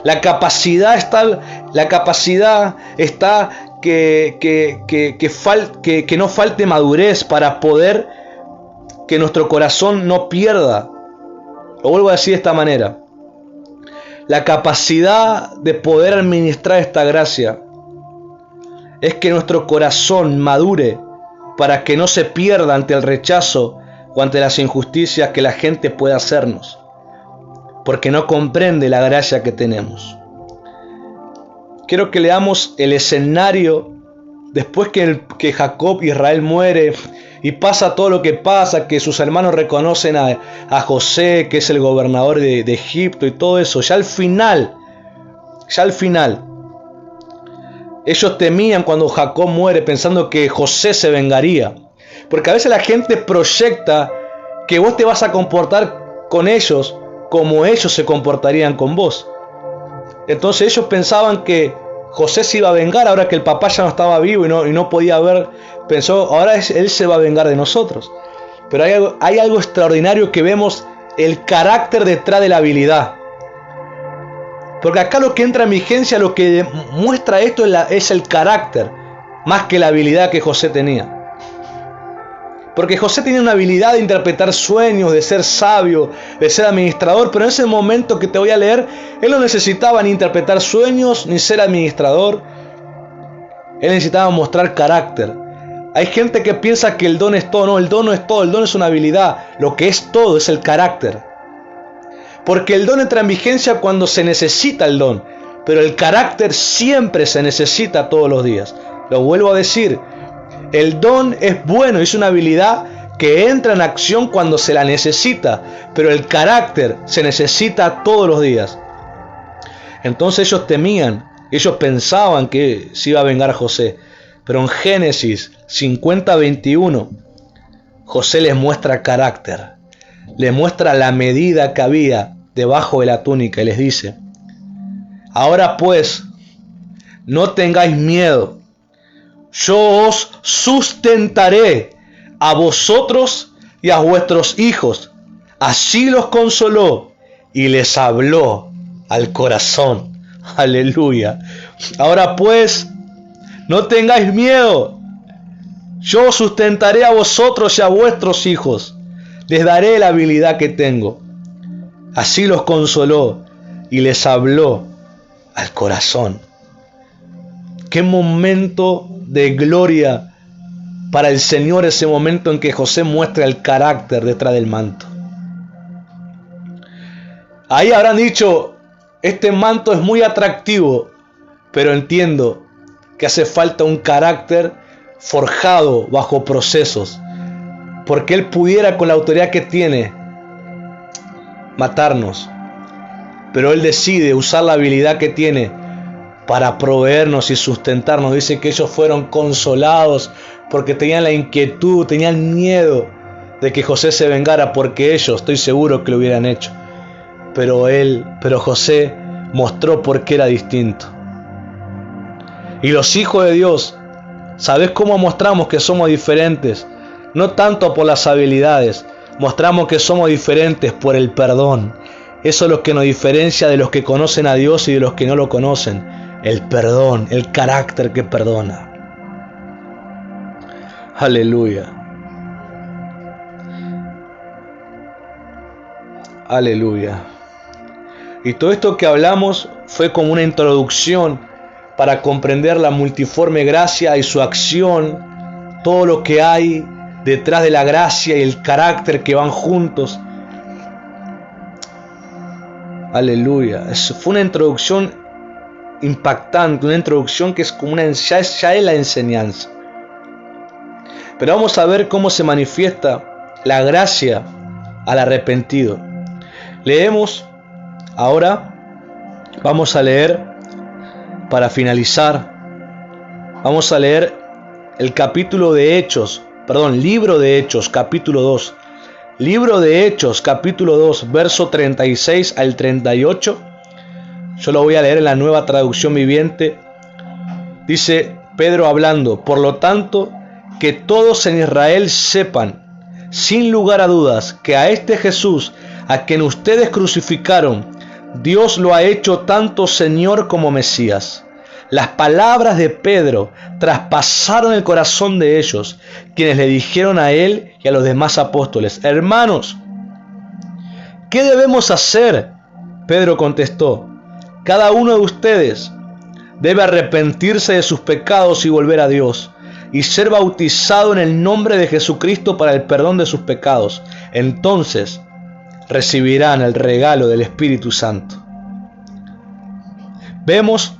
La capacidad está que no falte madurez para poder que nuestro corazón no pierda. Lo vuelvo a decir de esta manera. La capacidad de poder administrar esta gracia es que nuestro corazón madure para que no se pierda ante el rechazo o ante las injusticias que la gente puede hacernos, porque no comprende la gracia que tenemos. Quiero que leamos el escenario después que Jacob y Israel muere y pasa todo lo que pasa, que sus hermanos reconocen a José, que es el gobernador de Egipto y todo eso. Ya al final, ellos temían cuando Jacob muere pensando que José se vengaría. Porque a veces la gente proyecta que vos te vas a comportar con ellos como ellos se comportarían con vos. Entonces ellos pensaban que José se iba a vengar ahora que el papá ya no estaba vivo y no podía ver. Pensó, ahora él se va a vengar de nosotros. Pero hay algo extraordinario que vemos, el carácter detrás de la habilidad. Porque acá lo que entra en vigencia, lo que muestra esto es el carácter, más que la habilidad que José tenía. Porque José tenía una habilidad de interpretar sueños, de ser sabio, de ser administrador, pero en ese momento que te voy a leer, él no necesitaba ni interpretar sueños, ni ser administrador. Él necesitaba mostrar carácter. Hay gente que piensa que el don es todo. No, el don no es todo, el don es una habilidad. Lo que es todo es el carácter. Porque el don entra en vigencia cuando se necesita el don, pero el carácter siempre se necesita todos los días. Lo vuelvo a decir. El don es bueno, es una habilidad que entra en acción cuando se la necesita, pero el carácter se necesita todos los días. Entonces ellos temían, ellos pensaban que se iba a vengar a José, pero en Génesis 50:21 José les muestra carácter, les muestra la medida que había debajo de la túnica y les dice: ahora pues, no tengáis miedo. Yo os sustentaré a vosotros y a vuestros hijos. Así los consoló y les habló al corazón. Aleluya. Ahora pues, no tengáis miedo. Yo os sustentaré a vosotros y a vuestros hijos. Les daré la habilidad que tengo. Así los consoló y les habló al corazón. Qué momento de gloria para el Señor, ese momento en que José muestra el carácter detrás del manto. Ahí habrán dicho: este manto es muy atractivo, pero entiendo que hace falta un carácter forjado bajo procesos, porque Él pudiera con la autoridad que tiene matarnos, pero Él decide usar la habilidad que tiene para proveernos y sustentarnos. Dice que ellos fueron consolados porque tenían la inquietud, tenían miedo de que José se vengara, porque ellos, estoy seguro que lo hubieran hecho, pero José mostró por qué era distinto. Y los hijos de Dios, ¿sabes cómo mostramos que somos diferentes? No tanto por las habilidades, mostramos que somos diferentes por el perdón. Eso es lo que nos diferencia de los que conocen a Dios y de los que no lo conocen. El perdón, el carácter que perdona. Aleluya. Aleluya. Y todo esto que hablamos fue como una introducción para comprender la multiforme gracia y su acción, todo lo que hay detrás de la gracia y el carácter que van juntos. Aleluya. Fue una introducción impactante, una introducción que es como ya es la enseñanza. Pero vamos a ver cómo se manifiesta la gracia al arrepentido. Leemos ahora, vamos a leer para finalizar, vamos a leer el capítulo de Hechos, libro de Hechos, capítulo 2. Libro de Hechos, capítulo 2, verso 36 al 38. Yo lo voy a leer en la Nueva Traducción Viviente. Dice Pedro hablando: por lo tanto, que todos en Israel sepan, sin lugar a dudas, que a este Jesús, a quien ustedes crucificaron, Dios lo ha hecho tanto Señor como Mesías. Las palabras de Pedro traspasaron el corazón de ellos, quienes le dijeron a él y a los demás apóstoles: hermanos, ¿qué debemos hacer? Pedro contestó: cada uno de ustedes debe arrepentirse de sus pecados y volver a Dios, y ser bautizado en el nombre de Jesucristo para el perdón de sus pecados. Entonces recibirán el regalo del Espíritu Santo. Vemos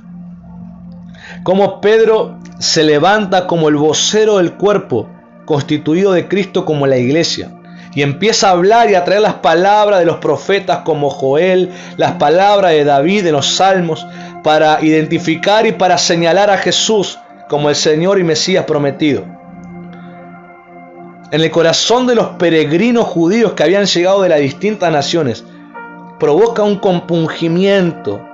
cómo Pedro se levanta como el vocero del cuerpo constituido de Cristo, como la iglesia, y empieza a hablar y a traer las palabras de los profetas como Joel, las palabras de David en los salmos, para identificar y para señalar a Jesús como el Señor y Mesías prometido. En el corazón de los peregrinos judíos que habían llegado de las distintas naciones, provoca un compungimiento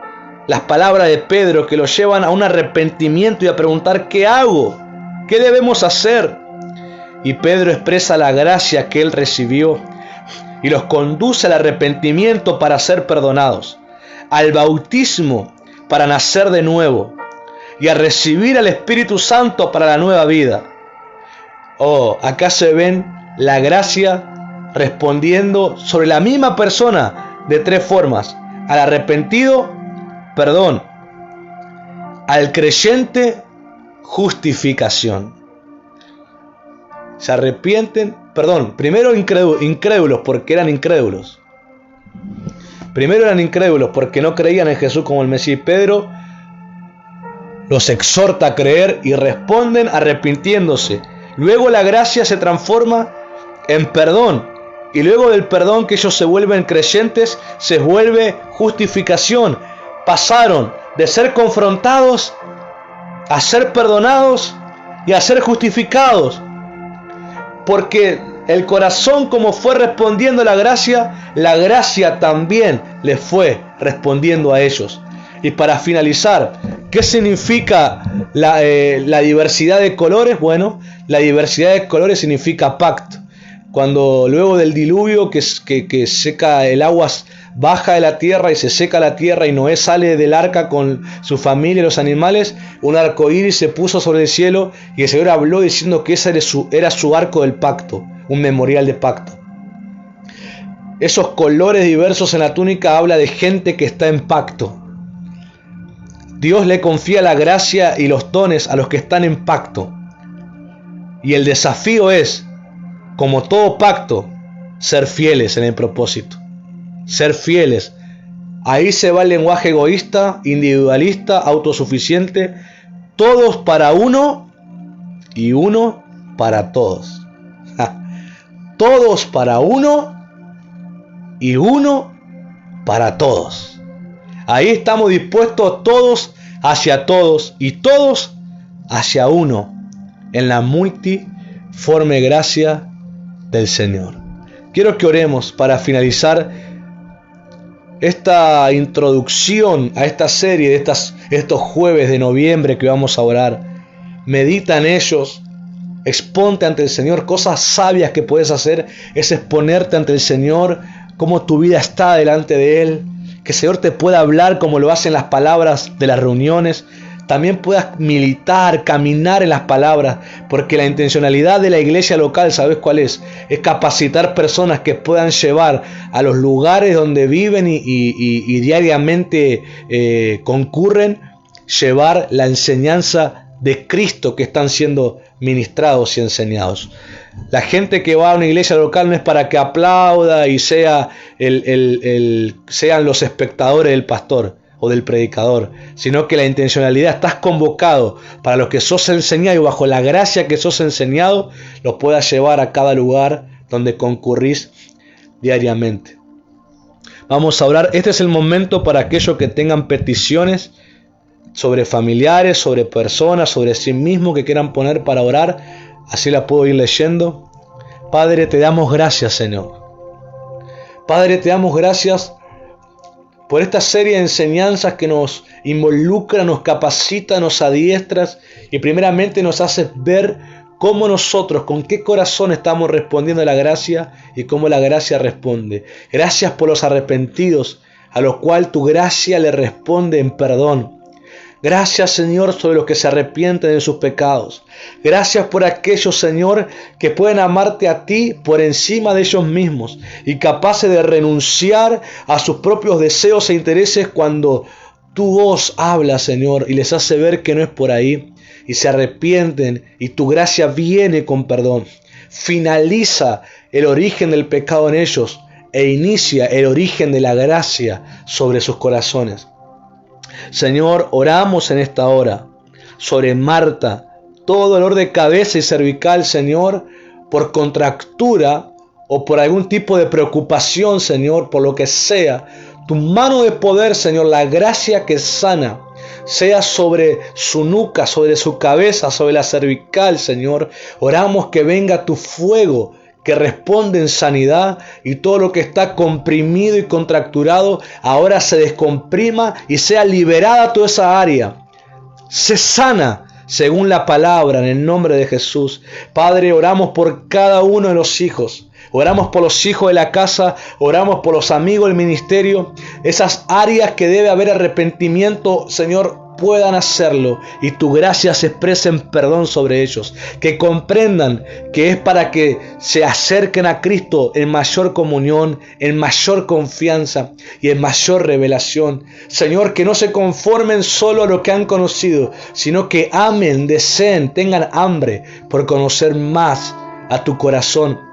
las palabras de Pedro, que los llevan a un arrepentimiento y a preguntar: ¿qué hago? ¿Qué debemos hacer? Y Pedro expresa la gracia que él recibió y los conduce al arrepentimiento para ser perdonados, al bautismo para nacer de nuevo y a recibir al Espíritu Santo para la nueva vida. Oh, acá se ven la gracia respondiendo sobre la misma persona de tres formas: al arrepentido, perdón; al creyente, justificación. Se arrepienten, primero incrédulos porque eran incrédulos. Primero eran incrédulos porque no creían en Jesús como el Mesías. Pedro los exhorta a creer y responden arrepintiéndose. Luego la gracia se transforma en perdón, y luego del perdón que ellos se vuelven creyentes, se vuelve justificación. Pasaron de ser confrontados a ser perdonados y a ser justificados, porque el corazón, como fue respondiendo a la gracia también les fue respondiendo a ellos. Y para finalizar, ¿qué significa la diversidad de colores? Bueno, la diversidad de colores significa pacto. Cuando luego del diluvio que seca el agua, baja de la tierra y se seca la tierra, y Noé sale del arca con su familia y los animales, un arco iris se puso sobre el cielo, y el Señor habló diciendo que ese era su arco del pacto, un memorial de pacto. Esos colores diversos en la túnica habla de gente que está en pacto. Dios le confía la gracia y los dones a los que están en pacto. Y el desafío es, como todo pacto, ser fieles en el propósito. Ser fieles. Ahí se va el lenguaje egoísta, individualista, autosuficiente. Todos para uno y uno para todos. Todos para uno y uno para todos. Ahí estamos dispuestos todos hacia todos y todos hacia uno en la multiforme gracia del Señor. Quiero que oremos para finalizar esta introducción a esta serie de estos jueves de noviembre que vamos a orar. Medita en ellos, exponte ante el Señor. Cosas sabias que puedes hacer es exponerte ante el Señor, cómo tu vida está delante de Él, que el Señor te pueda hablar como lo hacen las palabras de las reuniones. También puedas militar, caminar en las palabras, porque la intencionalidad de la iglesia local, ¿sabes cuál es? Es capacitar personas que puedan llevar a los lugares donde viven y diariamente concurren, llevar la enseñanza de Cristo que están siendo ministrados y enseñados. La gente que va a una iglesia local no es para que aplauda y sean los espectadores del pastor o del predicador, sino que la intencionalidad, estás convocado para los que sos enseñado y bajo la gracia que sos enseñado, los puedas llevar a cada lugar donde concurrís diariamente. Vamos a orar. Este es el momento para aquellos que tengan peticiones sobre familiares, sobre personas, sobre sí mismos que quieran poner para orar. Así la puedo ir leyendo. Padre, te damos gracias, Señor. Padre, te damos gracias por esta serie de enseñanzas que nos involucra, nos capacita, nos adiestras y primeramente nos hace ver cómo nosotros, con qué corazón estamos respondiendo a la gracia y cómo la gracia responde. Gracias por los arrepentidos, a los cuales tu gracia le responde en perdón. Gracias, Señor, sobre los que se arrepienten de sus pecados. Gracias por aquellos, Señor, que pueden amarte a ti por encima de ellos mismos y capaces de renunciar a sus propios deseos e intereses cuando tu voz habla, Señor, y les hace ver que no es por ahí y se arrepienten y tu gracia viene con perdón. Finaliza el origen del pecado en ellos e inicia el origen de la gracia sobre sus corazones. Señor, oramos en esta hora sobre Marta, todo dolor de cabeza y cervical, Señor, por contractura o por algún tipo de preocupación, Señor, por lo que sea. Tu mano de poder, Señor, la gracia que sana, sea sobre su nuca, sobre su cabeza, sobre la cervical, Señor. Oramos que venga tu fuego que responde en sanidad y todo lo que está comprimido y contracturado ahora se descomprima y sea liberada toda esa área. Se sana según la palabra en el nombre de Jesús. Padre, oramos por cada uno de los hijos. Oramos por los hijos de la casa, oramos por los amigos del ministerio. Esas áreas que debe haber arrepentimiento, Señor, puedan hacerlo y tu gracia se exprese en perdón sobre ellos, que comprendan que es para que se acerquen a Cristo en mayor comunión, en mayor confianza y en mayor revelación. Señor, que no se conformen solo a lo que han conocido, sino que amen, deseen, tengan hambre por conocer más a tu corazón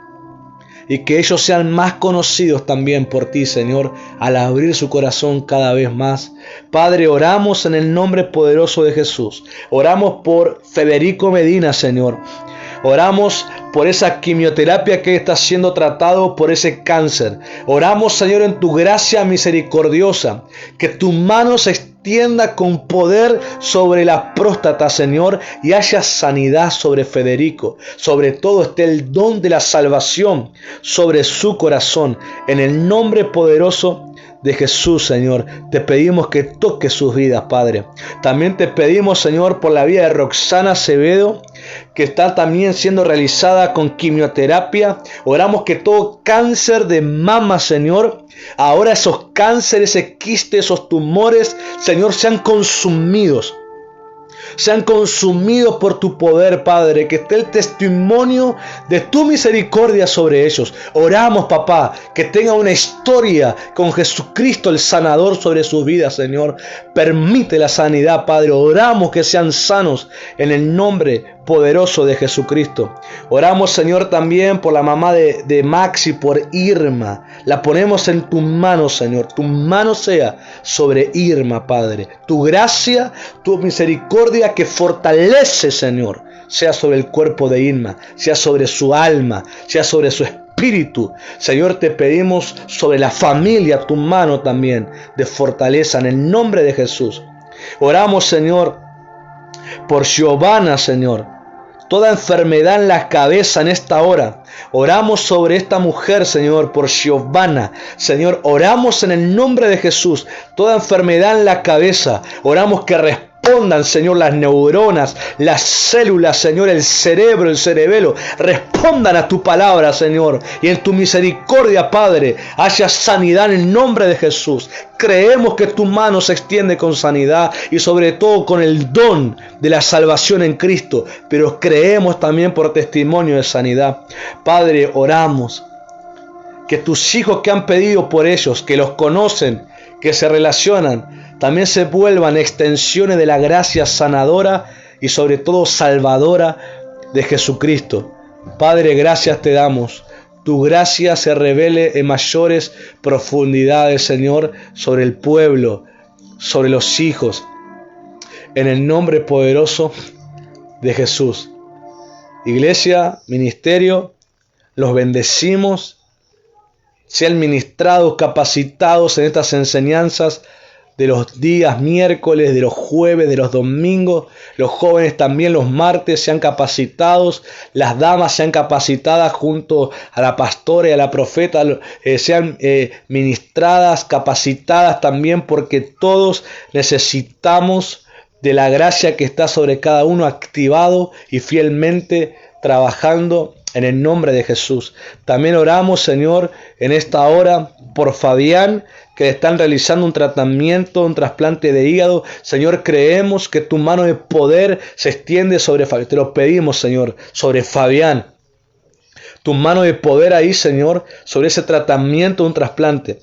y que ellos sean más conocidos también por ti, Señor, al abrir su corazón cada vez más. Padre, oramos en el nombre poderoso de Jesús. Oramos por Federico Medina, Señor. Oramos por esa quimioterapia que está siendo tratado por ese cáncer. Oramos, Señor, en tu gracia misericordiosa, que tu mano se extienda con poder sobre la próstata, Señor, y haya sanidad sobre Federico. Sobre todo esté el don de la salvación sobre su corazón. En el nombre poderoso de Jesús, Señor, te pedimos que toques sus vidas, Padre. También te pedimos, Señor, por la vida de Roxana Acevedo, que está también siendo realizada con quimioterapia. Oramos que todo cáncer de mama, Señor, ahora esos cánceres, ese quiste, esos tumores, Señor, sean consumidos. Sean consumidos por tu poder, Padre, que esté el testimonio de tu misericordia sobre ellos. Oramos, papá, que tenga una historia con Jesucristo el sanador sobre sus vidas, Señor. Permite la sanidad, Padre. Oramos que sean sanos en el nombre poderoso de Jesucristo. Oramos, Señor, también por la mamá de Maxi, por Irma. La ponemos en tus manos, Señor. Tu mano sea sobre Irma, Padre. Tu gracia, tu misericordia que fortalece, Señor, sea sobre el cuerpo de Irma, sea sobre su alma, sea sobre su espíritu. Señor, te pedimos sobre la familia tu mano también de fortaleza en el nombre de Jesús. Oramos, Señor, por Giovanna, Señor. Toda enfermedad en la cabeza en esta hora. Oramos sobre esta mujer, Señor, por Giovanna. Señor, oramos en el nombre de Jesús. Toda enfermedad en la cabeza. Oramos que respondan, Señor, las neuronas, las células, Señor, el cerebro, el cerebelo. Respondan a tu palabra, Señor. Y en tu misericordia, Padre, haya sanidad en el nombre de Jesús. Creemos que tu mano se extiende con sanidad y sobre todo con el don de la salvación en Cristo. Pero creemos también por testimonio de sanidad. Padre, oramos que tus hijos que han pedido por ellos, que los conocen, que se relacionan, también se vuelvan extensiones de la gracia sanadora y sobre todo salvadora de Jesucristo. Padre, gracias te damos. Tu gracia se revele en mayores profundidades, Señor, sobre el pueblo, sobre los hijos. En el nombre poderoso de Jesús. Iglesia, ministerio, los bendecimos. Sean ministrados, capacitados en estas enseñanzas de los días miércoles, de los jueves, de los domingos. Los jóvenes también los martes sean capacitados. Las damas sean capacitadas junto a la pastora y a la profeta. Sean ministradas, capacitadas también, porque todos necesitamos de la gracia que está sobre cada uno, activado y fielmente trabajando en el nombre de Jesús. También oramos, Señor, en esta hora por Fabián, que están realizando un tratamiento, un trasplante de hígado. Señor, creemos que tu mano de poder se extiende sobre Fabián. Te lo pedimos, Señor, sobre Fabián. Tu mano de poder ahí, Señor, sobre ese tratamiento, un trasplante.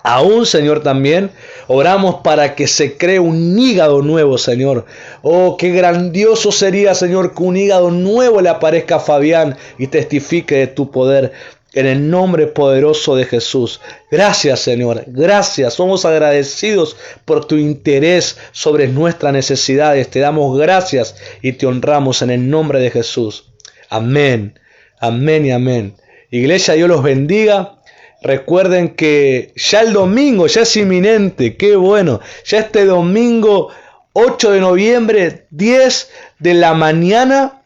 Aún, Señor, también oramos para que se cree un hígado nuevo, Señor. Oh, qué grandioso sería, Señor, que un hígado nuevo le aparezca a Fabián y testifique de tu poder. En el nombre poderoso de Jesús. Gracias, Señor. Gracias. Somos agradecidos por tu interés sobre nuestras necesidades. Te damos gracias y te honramos en el nombre de Jesús. Amén. Amén y amén. Iglesia, Dios los bendiga. Recuerden que ya el domingo, ya es inminente, qué bueno, ya este domingo 8 de noviembre, 10 de la mañana,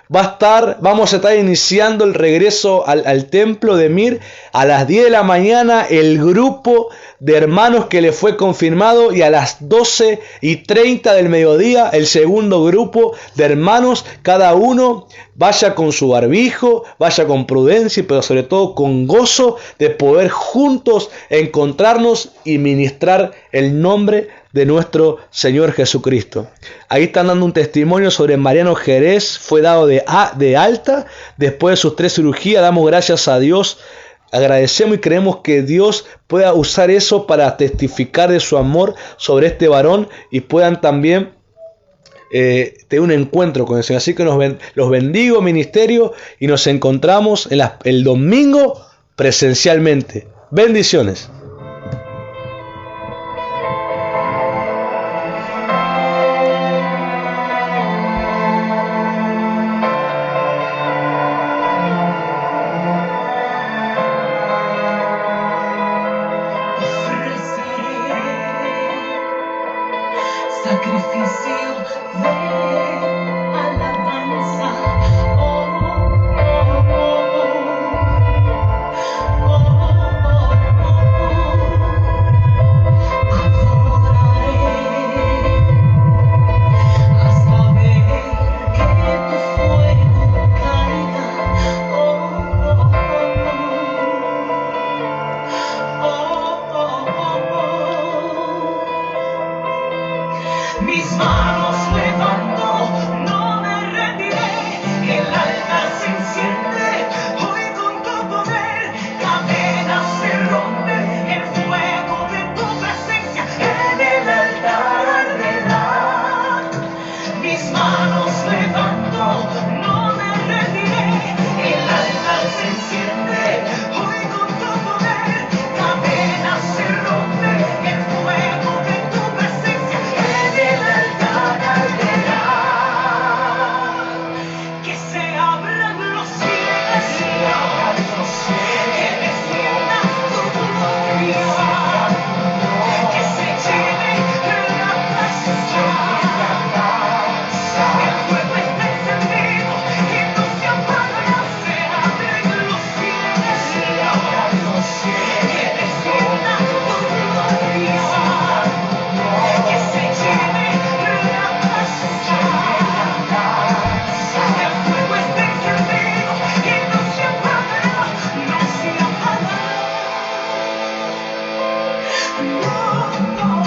vamos a estar iniciando el regreso al templo de Mir. A las 10 de la mañana el grupo de hermanos que le fue confirmado, y a las 12:30 del mediodía el segundo grupo de hermanos. Cada uno vaya con su barbijo, vaya con prudencia, pero sobre todo con gozo de poder juntos encontrarnos y ministrar el nombre de nuestro Señor Jesucristo. Ahí están dando un testimonio sobre Mariano Jerez. Fue dado de alta después de sus 3 cirugías. Damos gracias a Dios. Agradecemos y creemos que Dios pueda usar eso para testificar de su amor sobre este varón y puedan también tener un encuentro con el Señor. Así que los bendigo, ministerio, y nos encontramos el domingo presencialmente. Bendiciones. Sacrificio de alabanza, adoraré hasta ver que tu fuego caiga, mis manos No, no.